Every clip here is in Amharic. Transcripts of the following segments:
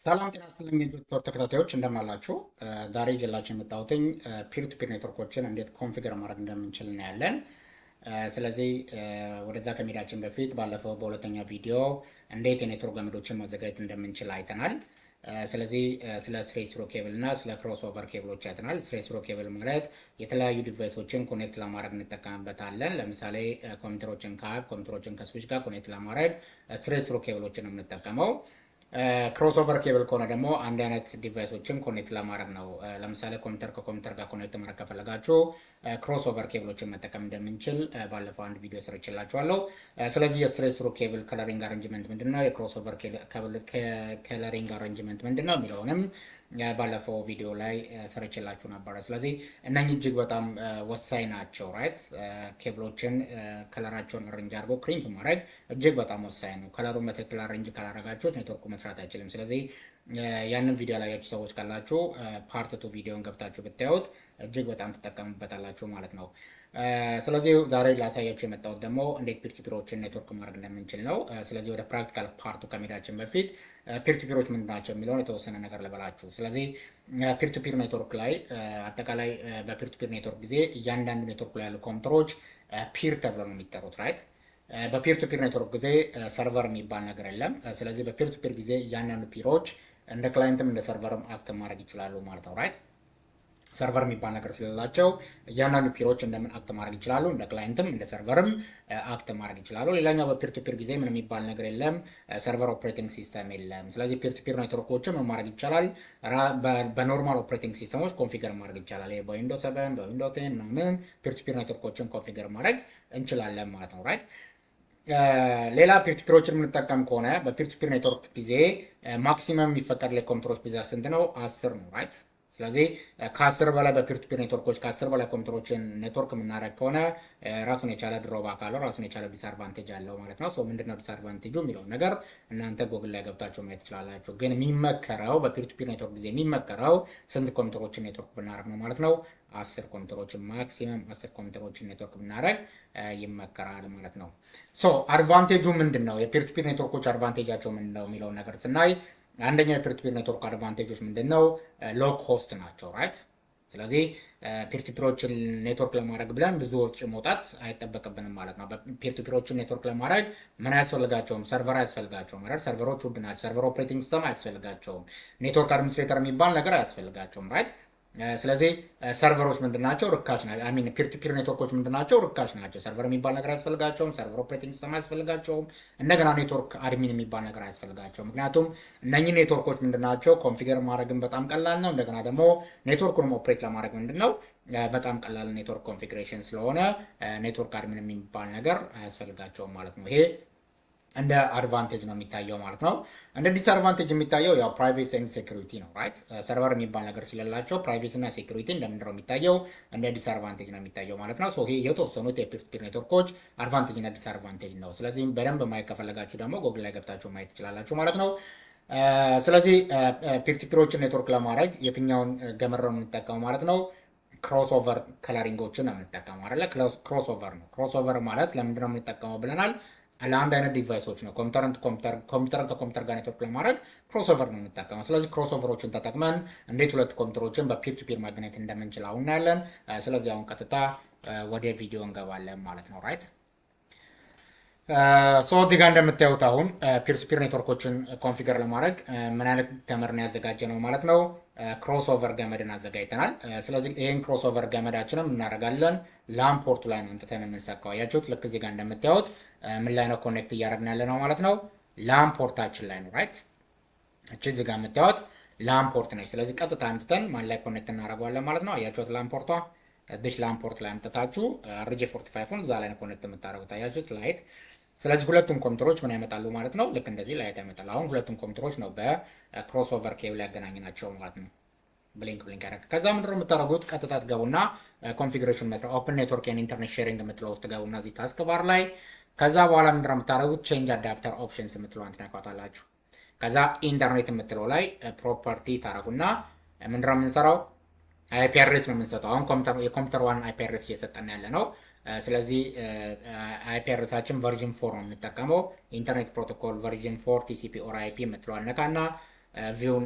ሰላም ጤና ይስጥልኝ የዶክተር ተከታታዮች እንደምን አላችሁ? ዛሬ ይዤላችሁ የመጣሁትኝ ፒር ቱ ፒር ኔትወርኮችን እንዴት ኮንፊገር ማድረግ እንደምንችል እናያለን። ስለዚህ ወደዛ ከመሄዳችን በፊት ባለፈው በሁለተኛ ቪዲዮ እንዴት የኔትወርክ ገመዶችን ማዘጋጀት እንደምንችል አይተናል። ስለዚህ ስለ ስትሬት ስሮ ኬብል እና ስለ ክሮስ ኦቨር ኬብሎች አይተናል። ስትሬት ስሮ ኬብል ማለት የተለያዩ ዲቫይሶችን ኮኔክት ለማድረግ እንጠቀምበታለን። ለምሳሌ ኮምፒውተሮችን ኮምፒውተሮችን ከስዊች ጋር ኮኔክት ለማድረግ ስትሬት ስሮ ኬብሎችን የምንጠቀመው። ክሮስ ኦቨር ኬብል ከሆነ ደግሞ አንድ አይነት ዲቫይሶችን ኮኔክት ለማድረግ ነው። ለምሳሌ ኮምፒውተር ከኮምፒውተር ጋር ኮኔክት ማድረግ ከፈለጋችሁ ክሮስ ኦቨር ኬብሎችን መጠቀም እንደምንችል ባለፈው አንድ ቪዲዮ ሰርችላችኋለሁ። ስለዚህ የስትሬት ስሮ ኬብል ከለሪንግ አሬንጅመንት ምንድነው፣ የክሮስ ኦቨር ኬብል ከለሪንግ አሬንጅመንት ምንድነው የሚለውንም ባለፈው ቪዲዮ ላይ ሰርችላችሁ ነበረ። ስለዚህ እነኚህ እጅግ በጣም ወሳኝ ናቸው። ራይት ኬብሎችን ከለራቸውን አሬንጅ አድርጎ ክሪንክ ማድረግ እጅግ በጣም ወሳኝ ነው። ከለሩን በትክክል አሬንጅ ካላረጋችሁት ኔትወርኩ መስራት አይችልም። ስለዚህ ያንን ቪዲዮ ላይ ያላችሁ ሰዎች ካላችሁ ፓርት ቱ ቪዲዮን ገብታችሁ ብታዩት እጅግ በጣም ትጠቀሙበታላችሁ ማለት ነው። ስለዚህ ዛሬ ላሳያችሁ የመጣሁት ደግሞ እንዴት ፒር-ቱ-ፒሮችን ኔትወርክ ማድረግ እንደምንችል ነው። ስለዚህ ወደ ፕራክቲካል ፓርቱ ከመሄዳችን በፊት ፒር-ቱ-ፒሮች ምንድን ናቸው የሚለውን የተወሰነ ነገር ልበላችሁ። ስለዚህ ፒር-ቱ-ፒር ኔትወርክ ላይ አጠቃላይ በፒር-ቱ-ፒር ኔትወርክ ጊዜ እያንዳንዱ ኔትወርክ ላይ ያሉ ኮምፒውተሮች ፒር ተብለው ነው የሚጠሩት። ራይት በፒር ቱ ፒር ኔትወርክ ጊዜ ሰርቨር የሚባል ነገር የለም። ስለዚህ በፒር ቱ ፒር ጊዜ እያንዳንዱ ፒሮች እንደ ክላይንትም እንደ ሰርቨርም አክት ማድረግ ይችላሉ ማለት ነው። ራይት ሰርቨር የሚባል ነገር ስለሌላቸው እያንዳንዱ ፒሮች እንደምን አክት ማድረግ ይችላሉ፣ እንደ ክላይንትም እንደ ሰርቨርም አክት ማድረግ ይችላሉ። ሌላኛው በፒር ቱ ፒር ጊዜ ምን የሚባል ነገር የለም፣ ሰርቨር ኦፕሬቲንግ ሲስተም የለም። ስለዚህ ፒር ቱ ፒር ኔትወርኮችን ምን ማድረግ ይቻላል፣ በኖርማል ኦፕሬቲንግ ሲስተሞች ኮንፊገር ማድረግ ይቻላል። በዊንዶው 7 በዊንዶው 10 ምናምን ፒር ቱ ፒር ኔትወርኮችን ኮንፊገር ማድረግ እንችላለን ማለት ነው። ራይት ሌላ ፒር ቱ ፒሮችን የምንጠቀም ከሆነ በፒር ቱ ፒር ኔትወርክ ጊዜ ማክሲመም የሚፈቀድ ላይ ኮምፒውተሮች ብዛት ስንት ነው? 10 ነው። ራይት ስለዚህ ከ10 በላይ በፒር ቱ ፒር ኔትወርኮች ከ10 በላይ ኮምፒውተሮችን ኔትወርክ የምናደርግ ከሆነ ራሱን የቻለ ድሮባክ አለው፣ ራሱን የቻለ ዲስአድቫንቴጅ አለው ማለት ነው። ምንድነው ዲስአድቫንቴጁ የሚለውን ነገር እናንተ ጎግል ላይ ገብታችሁ ማየት ትችላላችሁ። ግን የሚመከረው በፒር ቱ ፒር ኔትወርክ ጊዜ የሚመከረው ስንት ኮምፒውተሮችን ኔትወርክ ብናደርግ ነው ማለት ነው? 10 ኮምፒውተሮችን ማክሲመም 10 ኮምፒውተሮችን ኔትወርክ ብናደርግ ይመከራል ማለት ነው። አድቫንቴጁ ምንድን ነው? የፒር ቱ ፒር ኔትወርኮች አድቫንቴጃቸው ምንድን ነው የሚለውን ነገር ስናይ አንደኛው የፒር ቱ ፒር ኔትወርክ አድቫንቴጆች ምንድን ነው? ሎው ኮስት ናቸው። ራይት ስለዚህ ፒር ቱ ፒሮችን ኔትወርክ ለማድረግ ብለን ብዙ ወጪ መውጣት አይጠበቅብንም ማለት ነው። ፒር ቱ ፒሮችን ኔትወርክ ለማድረግ ምን አያስፈልጋቸውም? ሰርቨር አያስፈልጋቸውም። ሰርቨሮች ውድ ናቸው። ሰርቨር ኦፕሬቲንግ ሲስተም አያስፈልጋቸውም። ኔትወርክ አድሚኒስትሬተር የሚባል ነገር አያስፈልጋቸውም። ራይት ስለዚህ ሰርቨሮች ምንድናቸው? ርካሽ ናቸው። ሚን ፒር ቱ ፒር ኔትወርኮች ምንድናቸው? ርካሽ ናቸው። ሰርቨር የሚባል ነገር አያስፈልጋቸውም። ሰርቨር ኦፕሬቲንግ ሲስተም አያስፈልጋቸውም። እንደገና ኔትወርክ አድሚን የሚባል ነገር አያስፈልጋቸውም። ምክንያቱም እነኚህ ኔትወርኮች ምንድናቸው? ኮንፊገር ማድረግን በጣም ቀላል ነው። እንደገና ደግሞ ኔትወርኩንም ኦፕሬት ለማድረግ ምንድነው በጣም ቀላል ኔትወርክ ኮንፊግሬሽን ስለሆነ ኔትወርክ አድሚን የሚባል ነገር አያስፈልጋቸውም ማለት ነው። ይሄ እንደ አድቫንቴጅ ነው የሚታየው ማለት ነው። እንደ ዲስአድቫንቴጅ የሚታየው ያው ፕራይቬሲ ኤንድ ሴኩሪቲ ነው። ራይት ሰርቨር የሚባል ነገር ስለሌላቸው ፕራይቬሲ እና ሴኩሪቲ እንደምንድነው የሚታየው? እንደ ዲስአድቫንቴጅ ነው የሚታየው ማለት ነው። ይሄ የተወሰኑት የፒር ቱ ፒር ኔትወርኮች አድቫንቴጅ እና ዲስአድቫንቴጅ ነው። ስለዚህ በደንብ ማየት ከፈለጋችሁ ደግሞ ጎግል ላይ ገብታችሁ ማየት ትችላላችሁ ማለት ነው። ስለዚህ ፒር ቱ ፒሮችን ኔትወርክ ለማድረግ የትኛውን ገመድ ነው የምንጠቀመው ማለት ነው? ክሮስ ኦቨር ከለሪንጎችን ነው የምንጠቀመው አይደለ? ክሮስ ኦቨር ነው። ክሮስ ኦቨር ማለት ለምንድነው የምንጠቀመው ብለናል? ለአንድ አይነት ዲቫይሶች ነው። ኮምፒውተርን ከኮምፒውተር ጋር ኔትወርክ ለማድረግ ክሮስ ኦቨር ነው የምንጠቀመው። ስለዚህ ክሮስ ኦቨሮችን ተጠቅመን እንዴት ሁለት ኮምፒውተሮችን በፒር ቱ ፒር ማግኘት እንደምንችል አሁን እናያለን። ስለዚህ አሁን ቀጥታ ወደ ቪዲዮ እንገባለን ማለት ነው። ራይት እዚህ ጋር እንደምታዩት አሁን ፒር ቱ ፒር ኔትወርኮችን ኮንፊገር ለማድረግ ምን አይነት ገመድን ያዘጋጀ ነው ማለት ነው? ክሮስ ኦቨር ገመድን አዘጋጅተናል። ስለዚህ ይህን ክሮስ ኦቨር ገመዳችንም እናደርጋለን ላን ፖርቱ ላይ ነው እንትተን የምንሰካው። አያችሁት? ልክ እዚህ ጋር እንደምታዩት ምን ላይ ነው ኮኔክት እያደረግን ያለ ነው ማለት ነው? ላን ፖርታችን ላይ ነው። ራይት እቺ እዚህ ጋር የምታዩት ላን ፖርት ነች። ስለዚህ ቀጥታ አምጥተን ማን ላይ ኮኔክት እናደርገዋለን ማለት ነው? አያችሁት? ላን ፖርቷ እዚህ ላን ፖርት ላይ አምጥታችሁ RJ45ን እዛ ላይ ነው ኮኔክት የምታደርጉት። አያችሁት? ላይት ስለዚህ ሁለቱም ኮምፒውተሮች ምን ያመጣሉ ማለት ነው? ልክ እንደዚህ ላይት ያመጣሉ። አሁን ሁለቱም ኮምፒውተሮች ነው በክሮስ ኦቨር ኬብል ያገናኝናቸው ማለት ነው። ብሊንክ ያደረግ ከዛ ምንድነው የምታደርጉት? ቀጥታ ትገቡና ኮንፊግሬሽን መስራት ኦፕን ኔትወርክ ኤንድ ኢንተርኔት ሼሪንግ የምትለው ውስጥ ትገቡና እዚህ ታስክ ባር ላይ ከዛ በኋላ ምንድነው የምታደርጉት? ቼንጅ አዳፕተር ኦፕሽንስ የምትለዋን ትነኳታላችሁ። ከዛ ኢንተርኔት የምትለው ላይ ፕሮፐርቲ ታደርጉና ምንድነው የምንሰራው? አይፒ አድሬስ ነው የምንሰጠው። አሁን የኮምፒውተር ዋን አይፒ አድሬስ እየሰጠን ያለ ነው። ስለዚህ አይፒ አድሬሳችን ቨርዥን 4 ነው የምንጠቀመው። ኢንተርኔት ፕሮቶኮል ቨርዥን 4 ቲሲፒ ኦር አይፒ የምትለዋል ነካና ቪውን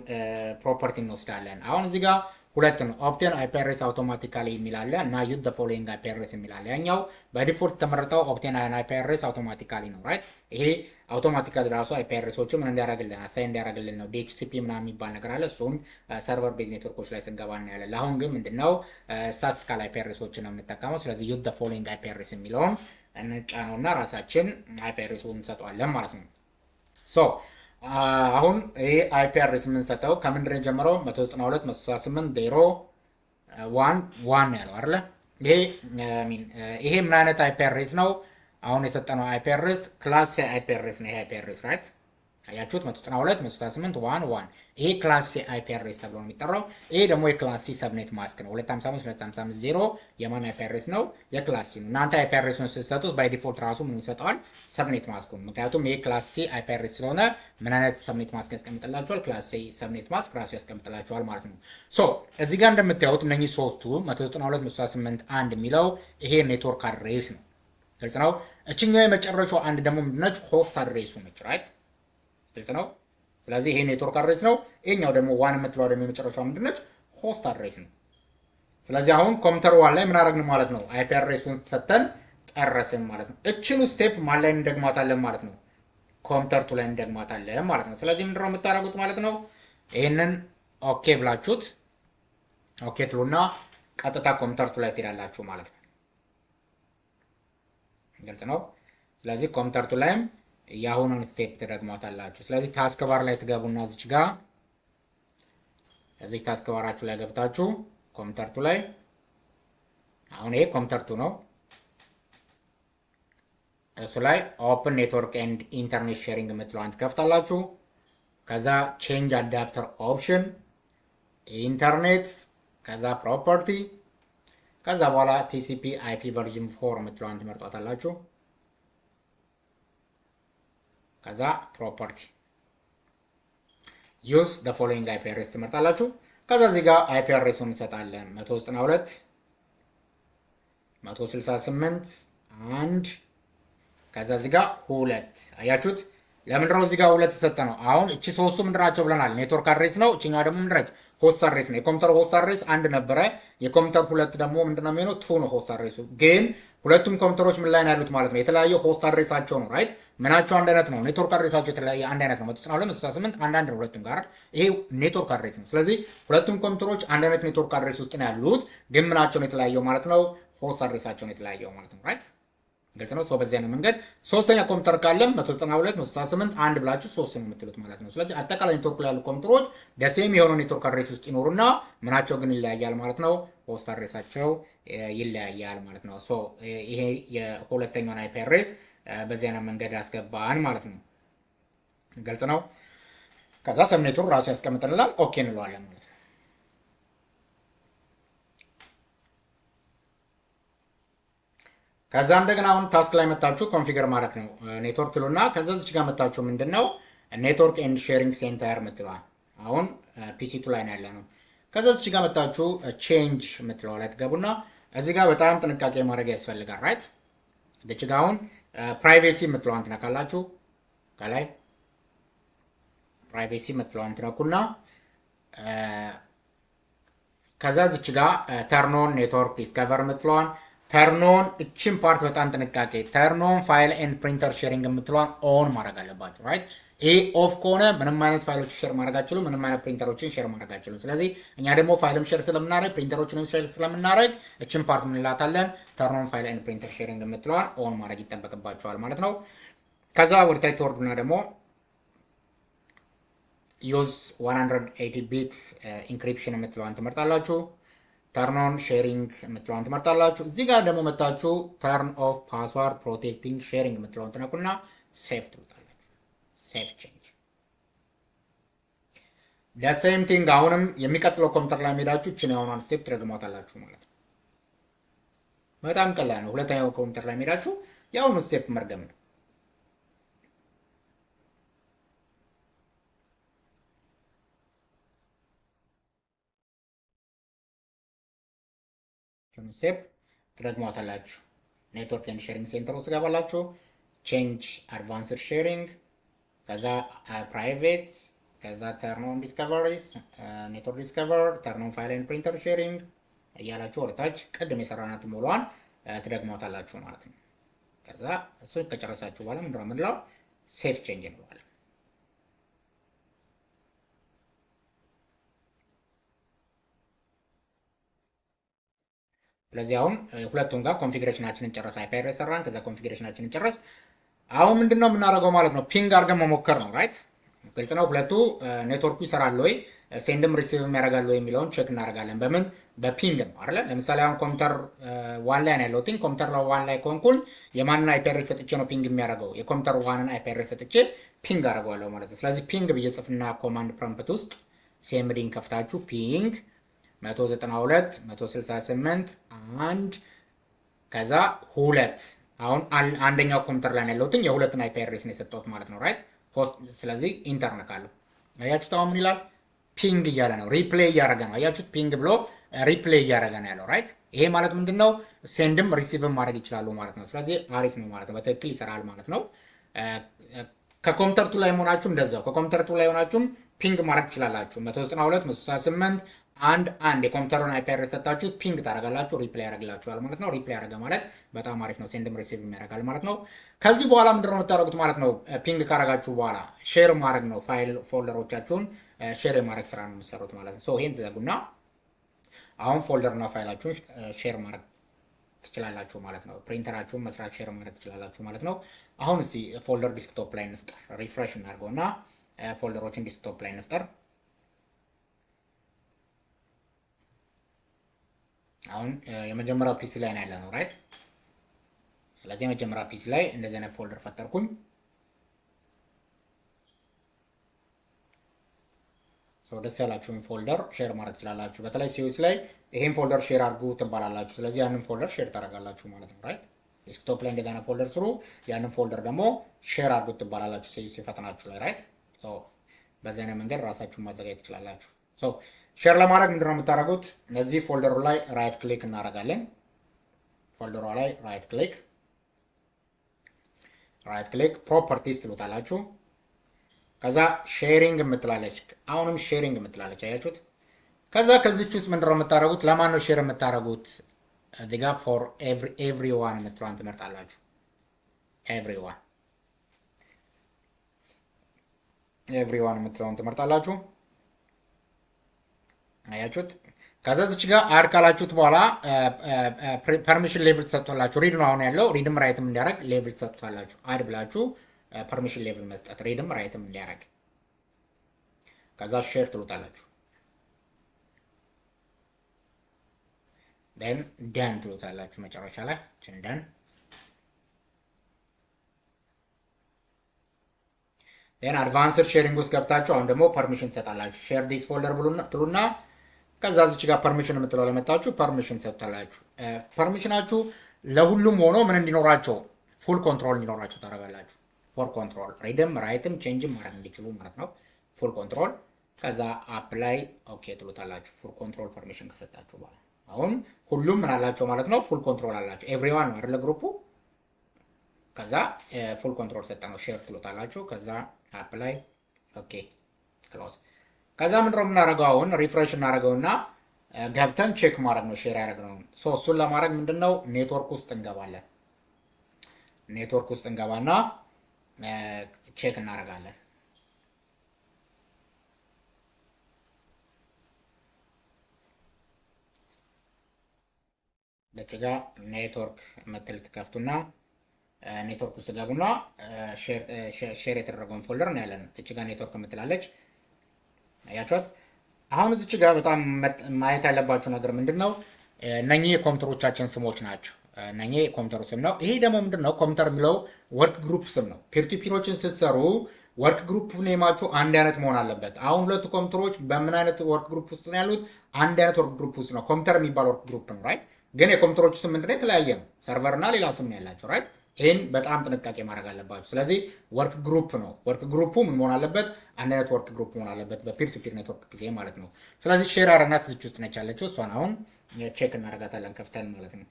ፕሮፐርቲ እንወስዳለን። አሁን እዚህ ጋር ሁለት ነው። ኦፕቴን አይፒ አድሬስ አውቶማቲካሊ የሚላለ እና ዩዝ ዘ ፎሎዊንግ አይፒ አድሬስ የሚላለ። ያኛው በዲፎልት የተመረጠው ኦፕቴን አይፒ አድሬስ አውቶማቲካሊ ነው ራይት። ይሄ አውቶማቲካሊ ራሱ አይፒ አድሬሶቹ ምን እንዲያደርግልን አሳይ እንዲያደርግልን ነው። ዲኤችሲፒ ምናምን የሚባል ነገር አለ። እሱም ሰርቨር ቤዝ ኔትወርኮች ላይ ስንገባ እናያለን። ለአሁን ግን ምንድነው ስታቲስቲካል አይፒ አድሬሶችን ነው የምንጠቀመው። ስለዚህ ዩዝ ዘ ፎሎዊንግ አይፒ አድሬስ የሚለውን እንጫነውና ራሳችን አይፒ አድሬሱን እንሰጠዋለን ማለት ነው። ሶ አሁን ይሄ አይፒ አድሬስ የምንሰጠው ከምንድን ነው የጀመረው? 192.168.0.1 ያለው አይደለ? ይሄ ምን አይነት አይፒ አድሬስ ነው? አሁን የሰጠነው አይፒ አድሬስ ክላስ አይፒ አድሬስ ነው። ይሄ አይፒ አድሬስ ራይት አያችሁት? 192.168.1 ይሄ ክላስ አይፒ አድሬስ ተብሎ ነው የሚጠራው። ይሄ ደግሞ የክላስ ሲ ሰብኔት ማስክ ነው። 255.255.0 የማን አይፒ አድሬስ ነው? የክላስ ሲ ነው። እናንተ አይፒ አድሬሱን ስትሰጡት ባይ ዲፎልት ራሱ ምን ይሰጠዋል? ሰብኔት ማስክ ነው። ምክንያቱም ይሄ ክላስ ሲ አይፒ አድሬስ ስለሆነ ምን አይነት ሰብኔት ማስክ ያስቀምጥላችኋል? ክላስ ሲ ሰብኔት ማስክ ራሱ ያስቀምጥላችኋል ማለት ነው። ሶ እዚህ ጋር እንደምታዩት እነኚህ ሶስቱ 192.168.1 የሚለው ይሄ ኔትወርክ አድሬስ ነው። ግልጽ ነው። እችኛው የመጨረሻው አንድ ደግሞ ምንድነች? ሆስት አድሬሱ ነች ራይት። ግልጽ ነው። ስለዚህ ይሄ ኔትወርክ አድሬስ ነው። ይሄኛው ደግሞ ዋን የምትለው ደግሞ የመጨረሻው ምንድነች? ሆስት አድሬስ ነው። ስለዚህ አሁን ኮምፒውተር ዋን ላይ ምን አደረግን ማለት ነው? አይፒ አድሬሱን ሰተን ጨረስን ማለት ነው። እችኑ ስቴፕ ማን ላይ እንደግማታለን ማለት ነው? ኮምፒውተር ቱ ላይ እንደግማታለን ማለት ነው። ስለዚህ ምንድነው የምታደርጉት ማለት ነው? ይሄንን ኦኬ ብላችሁት ኦኬ ትሉና ቀጥታ ኮምፒውተር ቱ ላይ ትሄዳላችሁ ማለት ነው። ግልጽ ነው። ስለዚህ ኮምፒውተር ቱ ላይም የአሁኑን ስቴፕ ትደግሟታላችሁ። ስለዚህ ታስክ ባር ላይ ትገቡና እዚች ጋር እዚህ ታስክ ባራችሁ ላይ ገብታችሁ ኮምፒውተር ቱ ላይ አሁን ይሄ ኮምፒውተር ቱ ነው። እሱ ላይ ኦፕን ኔትወርክ ኤንድ ኢንተርኔት ሼሪንግ የምትለዋን ትከፍታላችሁ። ከዛ ቼንጅ አዳፕተር ኦፕሽን ኢንተርኔት፣ ከዛ ፕሮፐርቲ፣ ከዛ በኋላ ቲሲፒ አይፒ ቨርዥን 4 የምትለዋን ትመርጧታላችሁ። ከዛ ፕሮፐርቲ ዩዝ ዘ ፎሎዊንግ አይፒ አድሬስ ትመርጣላችሁ። ከዛ እዚህ ጋር አይፒ አድሬሱን እንሰጣለን 192.168.1 ከዛ እዚህ ጋር 2 አያችሁት? ለምንድነው እዚህ ጋር 2 ተሰጠ ነው? አሁን እቺ ሶስቱ ምንድናቸው ብለናል? ኔትወርክ አድሬስ ነው። እቺኛው ደግሞ ምንድነች? ሆስት አድሬስ ነው። የኮምፒውተር ሆስት አድሬስ አንድ ነበረ። የኮምፒውተር 2 ደግሞ ምንድነው የሚሆነው? ቱ ነው ሆስት አድሬሱ። ግን ሁለቱም ኮምፒውተሮች ምን ላይ ነው ያሉት ማለት ነው? የተለያየ ሆስት አድሬሳቸው ነው ራይት። ምናቸው አንድ አይነት ነው። ኔትወርክ አድሬሳቸው የተለያየ አንድ አይነት ነው። 192.168 አንድ ነው ሁለቱም ጋር። ይሄ ኔትወርክ አድሬስ ነው። ስለዚህ ሁለቱም ኮምፒውተሮች አንድ አይነት ኔትወርክ አድሬስ ውስጥ ነው ያሉት። ግን ምናቸው ነው የተለያየው ማለት ነው? ሆስት አድሬሳቸው ነው የተለያየው ማለት ነው ራይት። ግልጽ ነው። በዚህ አይነት መንገድ ሶስተኛ ኮምፒውተር ካለም 192.168 አንድ ብላችሁ 3 ነው የምትሉት ማለት ነው። ስለዚህ አጠቃላይ ኔትወርክ ላይ ያሉ ኮምፒውተሮች ደሴም የሆነ ኔትወርክ አድሬስ ውስጥ ይኖሩና ምናቸው ግን ይለያያል ማለት ነው። ሆስት አድሬሳቸው ይለያያል ማለት ነው። ይሄ የሁለተኛውን አይፒ አድሬስ በዚህ አይነት መንገድ አስገባን ማለት ነው። ግልጽ ነው። ከዛ ሰብኔቱን ራሱ ያስቀምጥልናል። ኦኬ እንለዋለን ማለት ነው። ከዛ እንደገና አሁን ታስክ ላይ መታችሁ ኮንፊገር ማለት ነው። ኔትወርክ ትሉና ከዛ እዚህ ጋር መታችሁ ምንድነው ኔትወርክ ኤንድ ሼሪንግ ሴንተር ምትለዋል። አሁን ፒሲ2 ላይ ነው ያለ ነው። ከዛ እዚህ ጋር መታችሁ ቼንጅ ምትለዋ ላይ ትገቡና እዚህ ጋር በጣም ጥንቃቄ ማድረግ ያስፈልጋል ራይት። እዚህ ጋር አሁን ፕራይቬሲ ምትለዋን ትነካላችሁ። ከላይ ፕራይቬሲ ምትለዋን ትነኩና ከዛ እዚህ ጋር ተርኖን ኔትወርክ ዲስከቨር ምትለዋን ተርኖን እችን ፓርት በጣም ጥንቃቄ ተርኖን ፋይል ኤንድ ፕሪንተር ሼሪንግ የምትለዋን ኦን ማድረግ አለባችሁ ራይት። ይሄ ኦፍ ከሆነ ምንም አይነት ፋይሎች ሼር ማድረግ አትችሉም፣ ምንም አይነት ፕሪንተሮችን ሼር ማድረግ አትችሉም። ስለዚህ እኛ ደግሞ ፋይልም ሼር ስለምናደርግ ፕሪንተሮችንም ሼር ስለምናደርግ እችን ፓርት ምንላታለን ተርኖን ፋይል ኤንድ ፕሪንተር ሼሪንግ የምትለዋን ኦን ማድረግ ይጠበቅባቸዋል ማለት ነው። ከዛ ወደታች ትወርዱና ደግሞ ዩዝ 180 ቢት ኢንክሪፕሽን የምትለዋን ትመርጣላችሁ። ተርን ሼሪንግ የምትለዋን ትመርጣላችሁ። እዚህ ጋር ደግሞ መታችሁ ተርን ኦፍ ፓስዋርድ ፕሮቴክቲንግ ሼሪንግ የምትለዋን ትነኩና ሴፍ ትሉታላችሁ። ሴፍ ቼንጅ ሴም ቲንግ። አሁንም የሚቀጥለው ኮምፒውተር ላይ ሄዳችሁ እችን የሆኗን ስቴፕ ትረግሟታላችሁ ማለት ነው። በጣም ቀላል ነው። ሁለተኛው ኮምፒውተር ላይ ሄዳችሁ የአሁኑ ስቴፕ መርገም ነው። ስቴፕ ትደግሟታላችሁ። ኔትወርክ ኤንድ ሼሪንግ ሴንተር ውስጥ ገባላችሁ። ቼንጅ አድቫንስድ ሼሪንግ፣ ከዛ ፕራይቬት ከዛ ተርን ኦን ዲስከቨሪስ፣ ኔትወርክ ዲስከቨር፣ ተርን ኦን ፋይል ኤንድ ፕሪንተር ሼሪንግ እያላችሁ ወደታች ቅድም የሰራናት ሙሏን ትደግሟታላችሁ ማለት ነው። ከዛ እሱን ከጨረሳችሁ በኋላ ምንድነው የምንለው ሴፍ ቼንጅ እንለዋለን። ስለዚህ አሁን ሁለቱም ጋር ኮንፊግሬሽናችንን ጨረስ፣ አይፒ አድሬስ ሰራን። ከዛ ኮንፊግሬሽናችንን ጨረስ። አሁን ምንድነው የምናደርገው ማለት ነው ፒንግ አድርገን መሞከር ነው። ራይት ግልጽ ነው። ሁለቱ ኔትወርኩ ይሰራል ወይ ሴንድም ሪሲቭም ያደርጋል ወይ የሚለውን ቼክ እናደርጋለን። በምን በፒንግ ነው አይደለ? ለምሳሌ አሁን ኮምፒውተር ዋን ላይ ነው ያለው። ኮምፒውተር ዋን ላይ ከሆንኩኝ የማንን አይፒ አድሬስ ሰጥቼ ነው ፒንግ የሚያደርገው? የኮምፒውተር ዋንን አይፒ አድሬስ ሰጥቼ ፒንግ አደርገዋለሁ ማለት ነው። ስለዚህ ፒንግ ብዬ ጽፍና ኮማንድ ፕሮምፕት ውስጥ ሲኤምዲን ከፍታችሁ ፒንግ 192 168 1 ከዛ 2 አሁን አንደኛው ኮምፒውተር ላይ ያለሁት የሁለትን አይፒ አድሬስ ነው የሰጠሁት ማለት ነው። ራይት ስለዚህ ኢንተር ነካለሁ። አያችሁት? አሁን ምን ይላል? ፒንግ እያለ ነው፣ ሪፕሌይ እያደረገ ነው። አያችሁት? ፒንግ ብሎ ሪፕሌይ እያደረገ ነው ያለው። ራይት ይሄ ማለት ምንድነው? ሴንድም ሪሲቭም ማድረግ ይችላሉ ማለት ነው። ስለዚህ አሪፍ ነው ማለት ነው። በትክክል ይሰራል ማለት ነው። ከኮምፒውተር ቱ ላይ ሆናችሁ እንደዛው ከኮምፒውተር ቱ ላይ ሆናችሁም ፒንግ ማድረግ ትችላላችሁ። 192 168 አንድ የኮምፒውተሩን አይፒ አድሬስ ሰጣችሁት ፒንግ ታደርጋላችሁ፣ ሪፕሌይ ያደርግላችኋል ማለት ነው። ሪፕሌይ ያደረገ ማለት በጣም አሪፍ ነው። ሴንድም ሪሲቭ ያደርጋል ማለት ነው። ከዚህ በኋላ ምንድነው የምታደርጉት ማለት ነው? ፒንግ ካደረጋችሁ በኋላ ሼር ማድረግ ነው። ፋይል ፎልደሮቻችሁን ሼር የማድረግ ስራ ነው የምትሰሩት ማለት ነው። ይሄን ትዘጉና አሁን ፎልደር እና ፋይላችሁን ሼር ማድረግ ትችላላችሁ ማለት ነው። ፕሪንተራችሁን መስራት ሼር ማድረግ ትችላላችሁ ማለት ነው። አሁን እስቲ ፎልደር ዲስክቶፕ ላይ እንፍጠር። ሪፍሬሽ እናድርገውና ፎልደሮችን ዲስክቶፕ ላይ እንፍጠር። አሁን የመጀመሪያው ፒሲ ላይ ነው ያለነው ራይት። ስለዚህ የመጀመሪያው ፒሲ ላይ እንደዚህ አይነት ፎልደር ፈጠርኩኝ። ደስ ያላችሁን ፎልደር ሼር ማድረግ ትችላላችሁ። በተለይ ሲዩስ ላይ ይሄን ፎልደር ሼር አድርጉ ትባላላችሁ። ስለዚህ ያንን ፎልደር ሼር ታደርጋላችሁ ማለት ነው ራይት። ዴስክቶፕ ላይ እንደገና ፎልደር ስሩ፣ ያንን ፎልደር ደግሞ ሼር አድርጉ ትባላላችሁ ሲዩስ የፈተናችሁ ላይ ራይት። በዚህ አይነት መንገድ ራሳችሁን ማዘጋጀት ትችላላችሁ። ሼር ለማድረግ ምንድነው የምታደርጉት? እነዚህ ፎልደሩ ላይ ራይት ክሊክ እናደርጋለን። ፎልደሯ ላይ ራይት ክሊክ ፕሮፐርቲስ ትሉታላችሁ። ከዛ ሼሪንግ የምትላለች፣ አሁንም ሼሪንግ የምትላለች አያችሁት። ከዛ ከዚች ውስጥ ምንድነው የምታደርጉት? ለማን ነው ሼር የምታደርጉት? እዚህ ጋር ፎር ኤቭሪዋን የምትለዋን ትመርጣላችሁ። ኤቭሪዋን የምትለውን ትመርጣላችሁ። አያችሁት። ከዛ እዚች ጋር አድ ካላችሁት በኋላ ፐርሚሽን ሌቭል ተሰጥቷላችሁ። ሪድ ነው አሁን ያለው። ሪድም ራይትም እንዲያደርግ ሌቭል ተሰጥቷላችሁ። አድ ብላችሁ ፐርሚሽን ሌቭል መስጠት፣ ሪድም ራይትም እንዲያደርግ። ከዛ ሼር ትሉታላችሁ። ደን ደን ትሉታላችሁ መጨረሻ ላይ ደን። ደን አድቫንስድ ሼሪንግ ውስጥ ገብታችሁ አሁን ደግሞ ፐርሚሽን ትሰጣላችሁ። ሼር ዲስ ፎልደር ትሉና ከዛ እዚች ጋር ፐርሚሽን የምትለው ለመጣችሁ ፐርሚሽን ትሰጣላችሁ። ፐርሚሽናችሁ ለሁሉም ሆኖ ምን እንዲኖራቸው ፉል ኮንትሮል እንዲኖራቸው ታደርጋላችሁ። ፎር ኮንትሮል ሪድም ራይትም ቼንጅም ማድረግ እንዲችሉ ማለት ነው። ፉል ኮንትሮል። ከዛ አፕላይ ኦኬ ትሉታላችሁ። ፉል ኮንትሮል ፐርሚሽን ከሰጣችሁ በኋላ አሁን ሁሉም ምን አላቸው ማለት ነው? ፉል ኮንትሮል አላቸው። ኤቭሪዋን ነው አይደለ ግሩፑ። ከዛ ፉል ኮንትሮል ሰጠ ነው ሼር ትሉታላችሁ። ከዛ አፕላይ ኦኬ ክሎዝ። ከዛ ምንድነው የምናደርገው? አሁን ሪፍሬሽ እናደርገውና ገብተን ቼክ ማድረግ ነው ሼር ያደረግነውን። እሱን ለማድረግ ምንድነው ኔትወርክ ውስጥ እንገባለን። ኔትወርክ ውስጥ እንገባና ቼክ እናደርጋለን። ለጭጋ ኔትወርክ ምትል ትከፍቱና ኔትወርክ ውስጥ ገቡና ሼር የተደረገውን ፎልደር ነው ያለን። እቺ ጋር ኔትወርክ ምትላለች አያችኋት። አሁን እዚች ጋር በጣም ማየት ያለባችሁ ነገር ምንድነው? እነኚህ የኮምፒውተሮቻችን ስሞች ናቸው። እነኚህ የኮምፒውተሩ ስም ነው። ይሄ ደግሞ ምንድነው? ኮምፒውተር የሚለው ወርክ ግሩፕ ስም ነው። ፒርቱፒሮችን ስትሰሩ ወርክ ግሩፕ ኔማችሁ አንድ አይነት መሆን አለበት። አሁን ሁለቱ ኮምፒውተሮች በምን አይነት ወርክ ግሩፕ ውስጥ ነው ያሉት? አንድ አይነት ወርክ ግሩፕ ውስጥ ነው። ኮምፒውተር የሚባል ወርክ ግሩፕ ነው ራይት። ግን የኮምፒውተሮቹ ስም ምንድነው? የተለያየ ነው። ሰርቨር እና ሌላ ስም ነው ያላቸው ራይት። ይህን በጣም ጥንቃቄ ማድረግ አለባችሁ። ስለዚህ ወርክ ግሩፕ ነው። ወርክ ግሩፑ ምን መሆን አለበት? አንድ አይነት ወርክ ግሩፕ መሆን አለበት፣ በፒር ቱ ፒር ኔትወርክ ጊዜ ማለት ነው። ስለዚህ ሼር አረናት እዚች ውስጥ ነች ያለችው። እሷን አሁን ቼክ እናደርጋታለን ከፍተን ማለት ነው።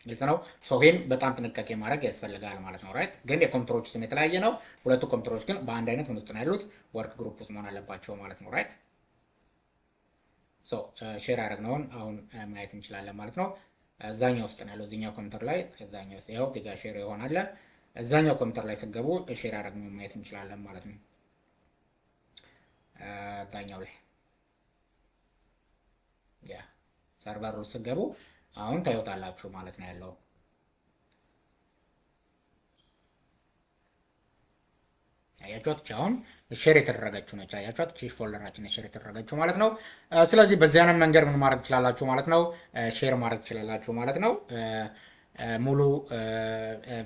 ግልጽ ነው። ይሄን በጣም ጥንቃቄ ማድረግ ያስፈልጋል ማለት ነው። ራይት ግን የኮምፒውተሮች ስም የተለያየ ነው። ሁለቱ ኮምፒውተሮች ግን በአንድ አይነት ምን ውስጥ ነው ያሉት? ወርክ ግሩፕ ውስጥ መሆን አለባቸው ማለት ነው። ራይት ሼር ያደረግነውን አሁን ማየት እንችላለን ማለት ነው። እዛኛው ውስጥ ነው ያለው፣ እዚኛው ኮምፒውተር ላይ እዛኛው ያው ዲጋ ሼር ይሆናል። እዛኛው ኮምፒውተር ላይ ስገቡ ሼር ያደረግነውን ማየት እንችላለን ማለት ነው። እዛኛው ላይ ያ ሰርቨር ውስጥ ስገቡ አሁን ታዩታላችሁ ማለት ነው ያለው። አያችኋት? አሁን ሼር የተደረገችው ነች። አያችኋት? ቺ ፎልደራችን ሼር የተደረገችው ማለት ነው። ስለዚህ በዚህ አይነት መንገድ ምን ማድረግ ትችላላችሁ ማለት ነው? ሼር ማድረግ ትችላላችሁ ማለት ነው። ሙሉ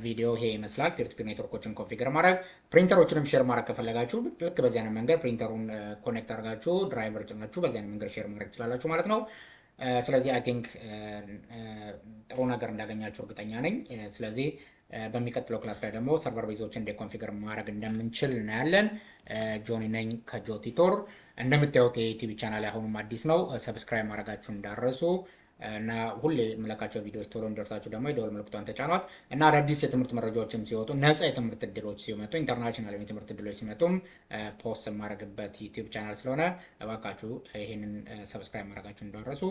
ቪዲዮ ይሄ ይመስላል። ፒር ቱ ፒር ኔትወርኮችን ኮንፊገር ማድረግ፣ ፕሪንተሮችንም ሼር ማድረግ ከፈለጋችሁ ልክ በዚህ አይነት መንገድ ፕሪንተሩን ኮኔክት አድርጋችሁ ድራይቨር ጭናችሁ በዚህ አይነት መንገድ ሼር ማድረግ ትችላላችሁ ማለት ነው። ስለዚህ አይ ቲንክ ጥሩ ነገር እንዳገኛችሁ እርግጠኛ ነኝ። ስለዚህ በሚቀጥለው ክላስ ላይ ደግሞ ሰርቨር ቤዞችን እንዴት ኮንፊገር ማድረግ እንደምንችል እናያለን። ጆኒ ነኝ ከጆቲቶር። እንደምታዩት የዩቲዩብ ቻናል አሁንም አዲስ ነው። ሰብስክራይብ ማድረጋችሁን እንዳረሱ እና ሁሌ የምለቃቸው ቪዲዮዎች ቶሎ እንዲደርሳችሁ ደግሞ የደወል ምልክቷን ተጫኗት እና አዳዲስ የትምህርት መረጃዎችም ሲወጡ፣ ነፃ የትምህርት እድሎች ሲመጡ፣ ኢንተርናሽናል የትምህርት እድሎች ሲመጡም ፖስት የማድረግበት ዩቲዩብ ቻናል ስለሆነ እባካችሁ ይህንን ሰብስክራይብ ማድረጋችሁ እንዳረሱ።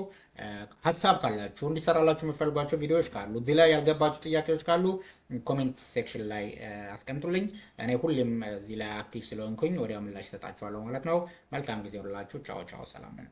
ሀሳብ ካላችሁ እንዲሰራላችሁ የምፈልጓቸው ቪዲዮዎች ካሉ፣ እዚህ ላይ ያልገባችሁ ጥያቄዎች ካሉ ኮሜንት ሴክሽን ላይ አስቀምጡልኝ። እኔ ሁሌም እዚህ ላይ አክቲቭ ስለሆንኩኝ ወዲያው ምላሽ እሰጣችኋለሁ ማለት ነው። መልካም ጊዜ ሁላችሁ። ቻው ቻው፣ ሰላም ነው።